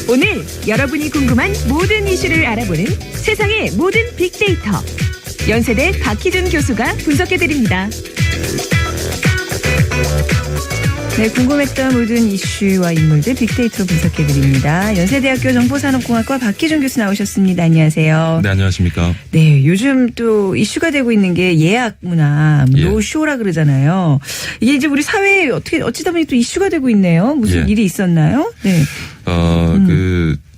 오늘 여러분이 궁금한 모든 이슈를 알아보는 세상의 모든 빅데이터. 연세대 박희준 교수가 분석해드립니다. 네, 궁금했던 모든 이슈와 인물들 빅데이터로 분석해드립니다. 연세대학교 정보산업공학과 박희준 교수 나오셨습니다. 안녕하세요. 네, 안녕하십니까. 네, 요즘 또 이슈가 되고 있는 게 예약 문화, 노쇼라 그러잖아요. 이게 이제 우리 사회에 어찌다 보니 또 이슈가 되고 있네요. 무슨 일이 있었나요? 네.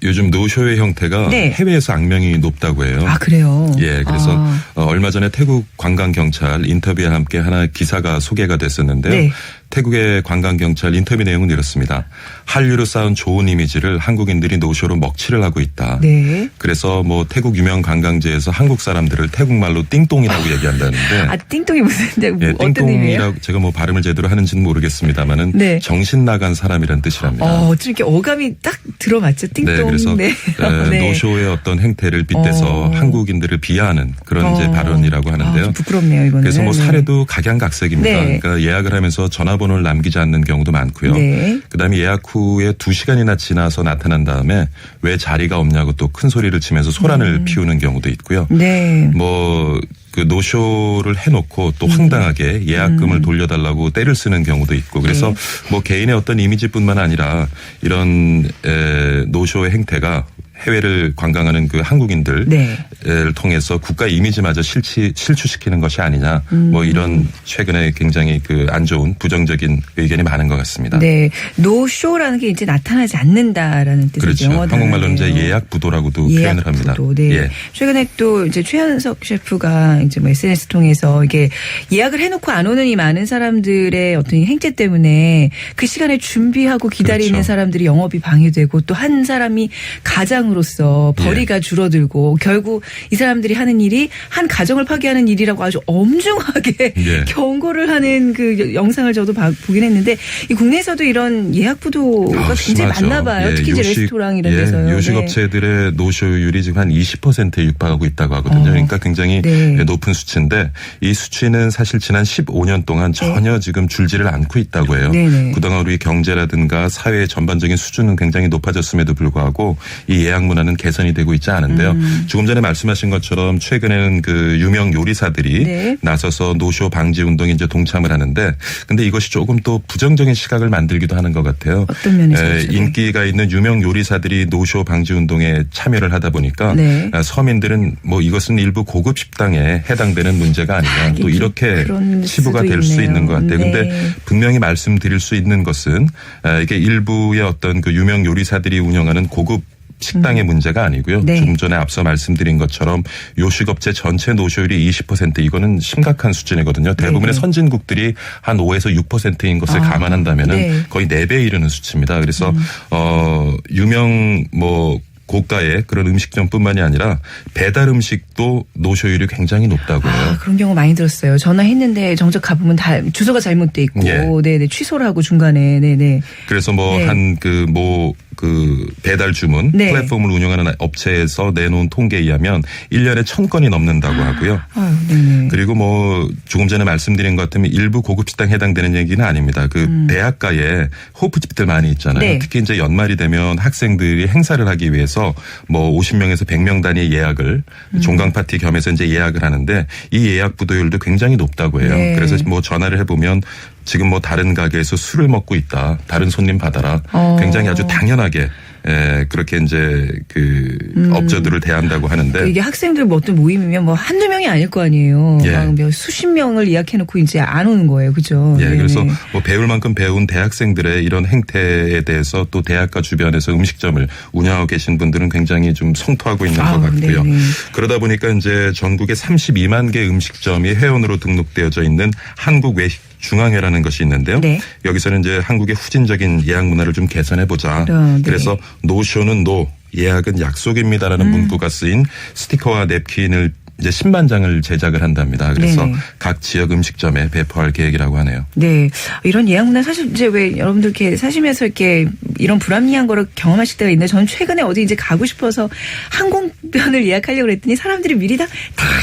요즘 노쇼의 형태가 해외에서 악명이 높다고 해요. 아, 그래요? 예, 그래서 얼마 전에 태국 관광경찰 인터뷰와 함께 하나 기사가 소개가 됐었는데요. 네. 태국의 관광경찰 인터뷰 내용은 이렇습니다. 한류로 쌓은 좋은 이미지를 한국인들이 노쇼로 먹칠을 하고 있다. 네. 그래서 뭐 태국 유명 관광지에서 한국 사람들을 태국말로 띵똥이라고 얘기한다는데. 아, 띵똥이 무슨, 예, 어떤 의미예요? 제가 뭐 발음을 제대로 하는지는 모르겠습니다만은 정신 나간 사람이란 뜻이랍니다. 어쩜 이렇게 어감이 딱 들어맞죠? 띵똥. 네, 그래서 노쇼의 어떤 행태를 빗대서 한국인들을 비하하는 그런 이제 발언이라고 하는데요. 좀 부끄럽네요, 이거는. 그래서 뭐 사례도 각양각색입니다. 그러니까 예약을 하면서 전화번호를 남기지 않는 경우도 많고요. 그다음에 예약 후에 2시간이나 지나서 나타난 다음에 왜 자리가 없냐고 또 큰 소리를 치면서 소란을 피우는 경우도 있고요. 뭐 그 노쇼를 해놓고 또 황당하게 예약금을 돌려달라고 떼를 쓰는 경우도 있고 그래서 뭐 개인의 어떤 이미지뿐만 아니라 이런 노쇼의 행태가 해외를 관광하는 그 한국인들을 통해서 국가 이미지마저 실추시키는 것이 아니냐. 뭐 이런 최근에 굉장히 그 안 좋은 부정적인 의견이 많은 것 같습니다. 네, 노쇼라는 게 이제 나타나지 않는다라는 뜻이죠. 그렇죠. 한국말로는 이제 예약 부도라고도 표현을 합니다. 네. 예. 최근에 또 이제 최현석 셰프가 이제 뭐 SNS 통해서 이게 예약을 해놓고 안 오는 이 많은 사람들의 어떤 행태 때문에 그 시간에 준비하고 기다리는 사람들이 영업이 방해되고 또 한 사람이 가장으로서 벌이가 줄어들고 결국 이 사람들이 하는 일이 한 가정을 파괴하는 일이라고 아주 엄중하게 경고를 하는 그 영상을 저도 보긴 했는데 이 국내에서도 이런 예약 부도가 굉장히 많나 봐요. 특히 이제 레스토랑 이런 데서요. 요식업체들의 노쇼율이 지금 한 20%에 육박하고 있다고 하거든요. 그러니까 굉장히 높은 수치인데 이 수치는 사실 지난 15년 동안 전혀 지금 줄지를 않고 있다고 해요. 그동안 우리 경제라든가 사회의 전반적인 수준은 굉장히 높아졌음에도 불구하고 이 예약 문화는 개선이 되고 있지 않은데요. 조금 전에 말씀하신 것처럼 최근에는 그 유명 요리사들이 나서서 노쇼 방지 운동에 이제 동참을 하는데 근데 이것이 조금 또 부정적인 시각을 만들기도 하는 것 같아요. 어떤 면에서? 인기가 있는 유명 요리사들이 노쇼 방지 운동에 참여를 하다 보니까 서민들은 뭐 이것은 일부 고급 식당에 해당되는 문제가 아니냐 또 이렇게 치부가 될 수 있는 것 같아요. 근데 분명히 말씀드릴 수 있는 것은 이게 일부의 어떤 그 유명 요리사들이 운영하는 고급 식당의 문제가 아니고요. 조금 전에 앞서 말씀드린 것처럼 요식업체 전체 노쇼율이 20% 이거는 심각한 수준이거든요. 대부분의 선진국들이 한 5에서 6%인 것을 감안한다면은 거의 4배에 이르는 수치입니다. 그래서 유명 뭐 고가의 그런 음식점뿐만이 아니라 배달 음식도 노쇼율이 굉장히 높다고 해요. 그런 경우 많이 들었어요. 전화했는데 정작 가보면 다 주소가 잘못돼 있고, 취소를 하고 중간에, 그래서 뭐 한 그 배달 주문 플랫폼을 운영하는 업체에서 내놓은 통계에 의하면 1년에 1000건이 넘는다고 하고요. 그리고 뭐 조금 전에 말씀드린 것 같으면 일부 고급식당 해당되는 얘기는 아닙니다. 그 대학가에 호프집들 많이 있잖아요. 특히 이제 연말이 되면 학생들이 행사를 하기 위해서 뭐 50명에서 100명 단위 예약을 종강 파티 겸해서 이제 예약을 하는데 이 예약 부도율도 굉장히 높다고 해요. 그래서 뭐 전화를 해보면 지금 뭐 다른 가게에서 술을 먹고 있다. 다른 손님 받아라. 굉장히 아주 당연하게 그렇게 이제 그 업자들을 대한다고 하는데 이게 학생들 뭐 어떤 모임이면 뭐 한두 명이 아닐 거 아니에요. 수십 명을 예약해놓고 이제 안 오는 거예요. 그죠? 그래서 뭐 배울 만큼 배운 대학생들의 이런 행태에 대해서 또 대학가 주변에서 음식점을 운영하고 계신 분들은 굉장히 좀 성토하고 있는 것 같고요. 그러다 보니까 이제 전국에 32만 개 음식점이 회원으로 등록되어져 있는 한국 외식 중앙회라는 것이 있는데요. 여기서는 이제 한국의 후진적인 예약 문화를 좀 개선해보자. 그래서 노쇼는 노, 예약은 약속입니다라는 문구가 쓰인 스티커와 냅킨을 이제 10만 장을 제작을 한답니다. 그래서 네네. 각 지역 음식점에 배포할 계획이라고 하네요. 네. 이런 예약 문화 사실 이제 왜 여러분들 이렇게 사시면서 이렇게 이런 불합리한 거를 경험하실 때가 있는데 저는 최근에 어디 이제 가고 싶어서 항공편을 예약하려고 했더니 사람들이 미리 다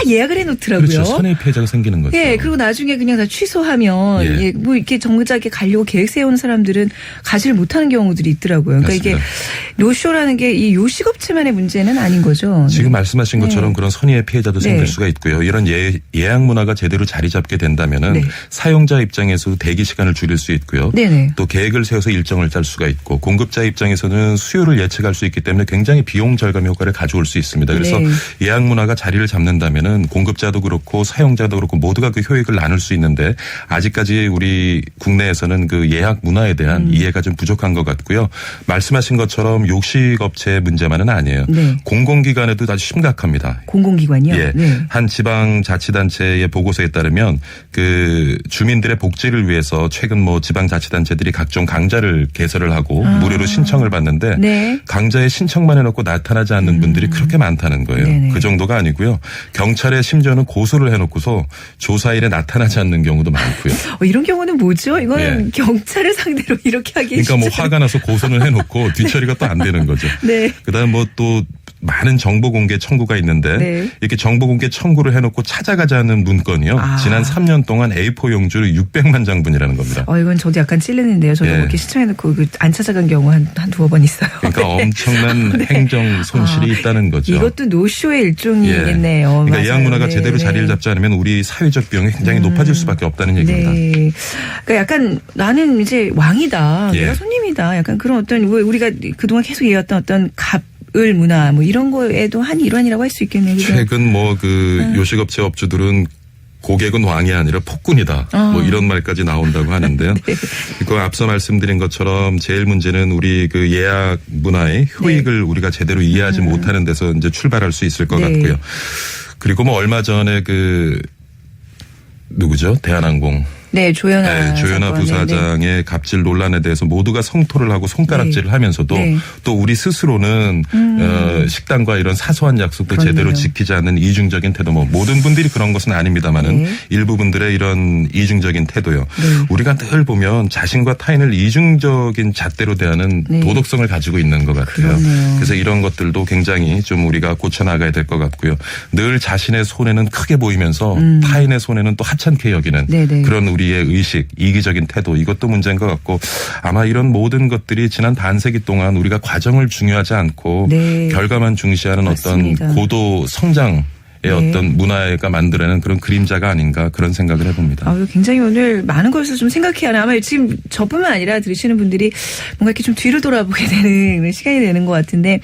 예약을 해 놓더라고요. 그렇죠. 선의 피해자가 생기는 거죠. 예. 그리고 나중에 그냥 다 취소하면 예. 예, 뭐 이렇게 정작에 가려고 계획 세우는 사람들은 가지를 못하는 경우들이 있더라고요. 그러니까 맞습니다. 이게 노쇼라는 게 이 요식업체만의 문제는 아닌 거죠. 지금 말씀하신 것처럼 네. 그런 선의의 피해자도 생길 네. 수가 있고요. 이런 예약 문화가 제대로 자리 잡게 된다면은 네. 사용자 입장에서도 대기 시간을 줄일 수 있고요. 네네. 또 계획을 세워서 일정을 짤 수가 있고 공급자 입장에서는 수요를 예측할 수 있기 때문에 굉장히 비용 절감 효과를 가져올 수 있습니다. 그래서 네. 예약 문화가 자리를 잡는다면은 공급자도 그렇고 사용자도 그렇고 모두가 그 효익을 나눌 수 있는데 아직까지 우리 국내에서는 그 예약 문화에 대한 이해가 좀 부족한 것 같고요. 말씀하신 것처럼 요식업체의 문제만은 아니에요. 네. 공공기관에도 아주 심각합니다. 공공기관이요? 예. 네. 한 지방자치단체의 보고서에 따르면 그 주민들의 복지를 위해서 최근 뭐 지방자치단체들이 각종 강좌를 개설을 하고 무료로 신청을 받는데 네. 강좌에 신청만 해놓고 나타나지 않는 분들이 그렇게 많다는 거예요. 네네. 그 정도가 아니고요. 경찰에 심지어는 고소를 해놓고서 조사일에 나타나지 않는 경우도 많고요. 이런 경우는 뭐죠? 이거는 예. 경찰을 상대로 이렇게 하기 그러니까 뭐 쉽지 화가 나서 고소는 해놓고 뒤처리가 또 안 되는 거죠. 네. 그다음 뭐 또 많은 정보 공개 청구가 있는데 네. 이렇게 정보 공개 청구를 해놓고 찾아가지 않는 문건이요. 지난 3년 동안 A4 용지로 600만 장분이라는 겁니다. 이건 저도 약간 찔리는데요. 저도 예. 이렇게 신청해놓고 안 찾아간 경우 한 두어 번 있어요. 그러니까 네. 엄청난 네. 행정 손실이 있다는 거죠. 이것도 노쇼의 일종이겠네요. 예. 그러니까 맞아요. 예약 문화가 네, 제대로 네. 자리를 잡지 않으면 우리 사회적 비용이 굉장히 높아질 수밖에 없다는 얘기입니다. 네. 그러니까 약간 나는 이제 왕이다. 예. 내가 손님이다. 약간 그런 어떤 우리가 그동안 계속 얘기했던 어떤 을 문화 뭐 이런 거에도 한 일환이라고 할 수 있겠네요. 그죠? 최근 뭐 그 요식업체 업주들은 고객은 왕이 아니라 폭군이다. 뭐 이런 말까지 나온다고 하는데요. 네. 그 앞서 말씀드린 것처럼 제일 문제는 우리 그 예약 문화의 효익을 네. 우리가 제대로 이해하지 못하는 데서 이제 출발할 수 있을 것 네. 같고요. 그리고 뭐 얼마 전에 그 누구죠? 대한항공. 네, 조현아 사건. 부사장의 갑질 논란에 대해서 모두가 성토를 하고 손가락질을 네. 하면서도 네. 또 우리 스스로는 식당과 이런 사소한 약속도 그렇네요. 제대로 지키지 않는 이중적인 태도 뭐 모든 분들이 그런 것은 아닙니다만은 네. 일부 분들의 이런 이중적인 태도요. 네. 우리가 늘 보면 자신과 타인을 이중적인 잣대로 대하는 네. 도덕성을 가지고 있는 것 같아요. 그렇네요. 그래서 이런 것들도 굉장히 좀 우리가 고쳐나가야 될 것 같고요. 늘 자신의 손해는 크게 보이면서 타인의 손해는 또 하찮게 여기는 네네. 그런 우리의 의식, 이기적인 태도 이것도 문제인 것 같고 아마 이런 모든 것들이 지난 반세기 동안 우리가 과정을 중요하지 않고 네. 결과만 중시하는 맞습니다. 어떤 고도 성장 네. 어떤 문화가 만들어내는 그런 그림자가 아닌가 그런 생각을 해봅니다. 굉장히 오늘 많은 것을 좀 생각해야 하나. 아마 지금 저뿐만 아니라 들으시는 분들이 뭔가 이렇게 좀 뒤를 돌아보게 되는 시간이 되는 것 같은데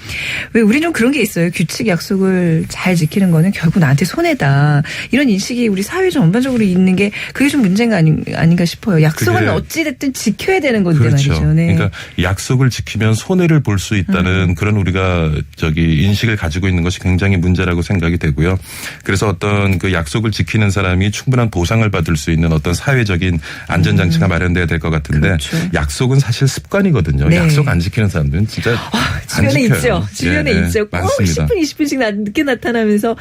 왜 우리 좀 그런 게 있어요. 규칙 약속을 잘 지키는 거는 결국 나한테 손해다. 이런 인식이 우리 사회 전반적으로 있는 게 그게 좀 문제가 아닌가 싶어요. 약속은 어찌됐든 지켜야 되는 건데 그렇죠. 말이죠. 네. 그러니까 약속을 지키면 손해를 볼 수 있다는 그런 우리가 인식을 가지고 있는 것이 굉장히 문제라고 생각이 되고요. 그래서 어떤 그 약속을 지키는 사람이 충분한 보상을 받을 수 있는 어떤 사회적인 안전장치가 마련돼야 될 것 같은데 그렇죠. 약속은 사실 습관이거든요. 네. 약속 안 지키는 사람들은 진짜 안 주변에 지켜요. 있죠. 주변에 예, 있죠. 꼭 많습니다. 10분, 20분씩 늦게 나타나면서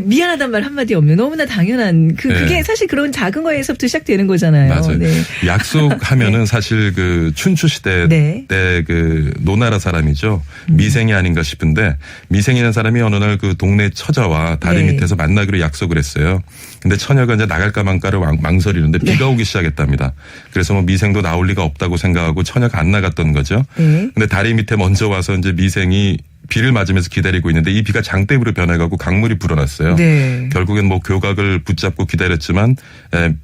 미안하단 말 한마디 없는 너무나 당연한 그게 사실 그런 작은 거에서부터 시작되는 거잖아요. 맞아요. 네. 약속하면은 사실 그 춘추 시대 네. 때 그 노나라 사람이죠. 미생이 아닌가 싶은데 미생이라는 사람이 어느 날 그 동네 처자와 다리 네. 밑에서 만나기로 약속을 했어요. 근데 처녀가 이제 나갈까 말까를 망설이는데 비가 오기 시작했답니다. 그래서 뭐 미생도 나올 리가 없다고 생각하고 처녀가 안 나갔던 거죠. 네. 근데 다리 밑에 먼저 와서 이제 미생이 비를 맞으면서 기다리고 있는데 이 비가 장대비로 변해가고 강물이 불어났어요. 네. 결국엔 뭐 교각을 붙잡고 기다렸지만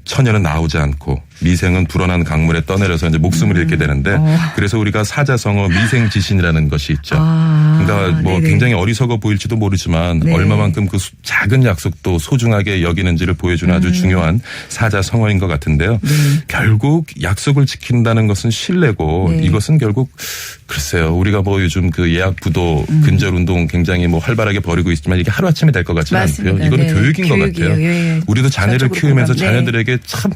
처녀는 나오지 않고 미생은 불어난 강물에 떠내려서 이제 목숨을 잃게 되는데 그래서 우리가 사자성어 미생지신이라는 것이 있죠. 그러니까 뭐 네네. 굉장히 어리석어 보일지도 모르지만 네. 얼마만큼 그 작은 약속도 소중하게 여기는지를 보여주는 아주 중요한 사자성어인 것 같은데요. 결국 약속을 지킨다는 것은 신뢰고 네. 이것은 결국 글쎄요. 우리가 뭐 요즘 그 예약 부도 근절 운동 굉장히 뭐 활발하게 벌이고 있지만 이게 하루아침에 될 것 같지는 맞습니다. 않고요. 이거는 네. 교육인 것 교육이에요. 같아요. 예. 우리도 자녀를 전적으로 키우면서 공감. 네. 자녀들에게 참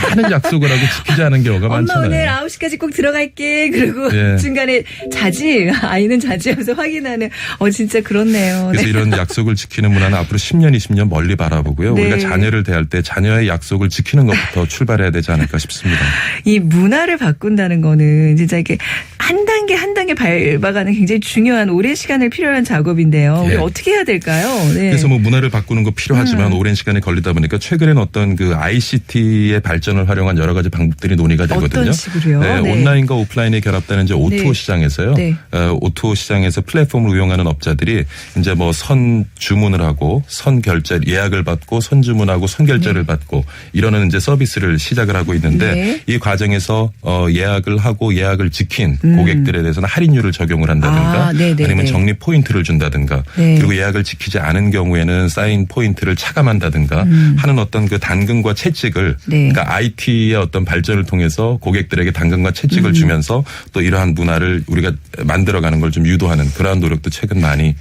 많은 약속을 하고 지키지 않은 경우가 엄마 많잖아요. 오늘 9시까지 꼭 들어갈게. 그리고 예. 중간에 자지? 아이는 자지 하면서 확인하는. 진짜 그렇네요. 그래서 네. 이런 약속을 지키는 문화는 앞으로 10년, 20년 멀리 바라보고요. 네. 우리가 자녀를 대할 때 자녀의 약속을 지키는 것부터 출발해야 되지 않을까 싶습니다. 이 문화를 바꾼다는 거는 진짜 이렇게 한 단계 한 단계 밟아가는 굉장히 중요한 오랜 시간을 필요한 작업인데요. 우리 예. 어떻게 해야 될까요? 네. 그래서 뭐 문화를 바꾸는 거 필요하지만 오랜 시간이 걸리다 보니까 최근엔 어떤 그 ICT의 발전을 활용한 여러 가지 방법들이 논의가 되거든요. 어떤 식으로요? 네, 네. 온라인과 오프라인이 결합되는 이제 O2O 네. 시장에서요. 네. O2O 시장에서 플랫폼을 운영하는 업자들이 이제 뭐 선 주문을 하고 선 결제 예약을 받고 선 주문하고 선 결제를 받고 이러는 이제 서비스를 시작을 하고 있는데 네. 이 과정에서 예약을 하고 예약을 지킨 고객들에 대해서는 할인율을 적용을 한다든가 아니면 적립 포인트를 준다든가 그리고 예약을 지키지 않은 경우에는 쌓인 포인트를 차감한다든가 하는 어떤 그 당근과 채찍을 그러니까 IT의 어떤 발전을 통해서 고객들에게 당근과 채찍을 주면서 또 이러한 문화를 우리가 만들어가는 걸 좀 유도하는 그러한 노력도 최근 많이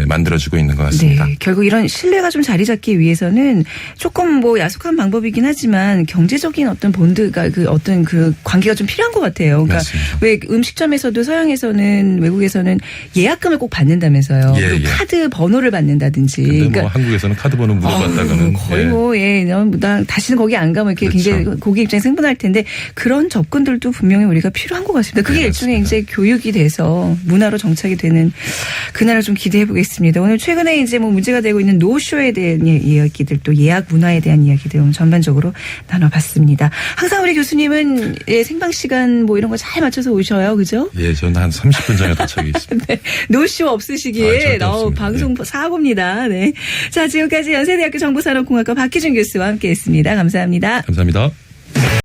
만들어지고 있는 것 같습니다. 네, 결국 이런 신뢰가 좀 자리 잡기 위해서는 조금 뭐 야속한 방법이긴 하지만 경제적인 어떤 본드가 그 어떤 그 관계가 좀 필요한 것 같아요. 그러니까 맞습니다. 왜 음식점에서도 서양에서는 외국에서는 예약금을 꼭 받는다면서요. 예, 그리고 예. 카드 번호를 받는다든지. 근데 그러니까 뭐 한국에서는 카드 번호 물어봤다가는 거의 나 다시는 거기 안 가면 이렇게 그렇죠. 굉장히 고객 입장에 흥분할 텐데 그런 접근들도 분명히 우리가 필요한 것 같습니다. 그게 네, 일종의 맞습니다. 이제 교육이 돼서 문화로 정착이 되는 그날을 좀 기대해 보겠습니다. 오늘 최근에 이제 뭐 문제가 되고 있는 노쇼에 대한 이야기들 또 예약 문화에 대한 이야기들 오늘 전반적으로 나눠봤습니다. 항상 우리 교수님은 생방 시간 뭐 이런 거 잘 맞춰서 오셔요, 그죠? 예, 저는 한 30분 전에 도착해 있습니다. 네, 노쇼 없으시기에 절대 없습니다. 방송 사고입니다. 네, 자 지금까지 연세대학교 정보산업공학과 박희준 교수와 함께했습니다. 감사합니다. 감사합니다.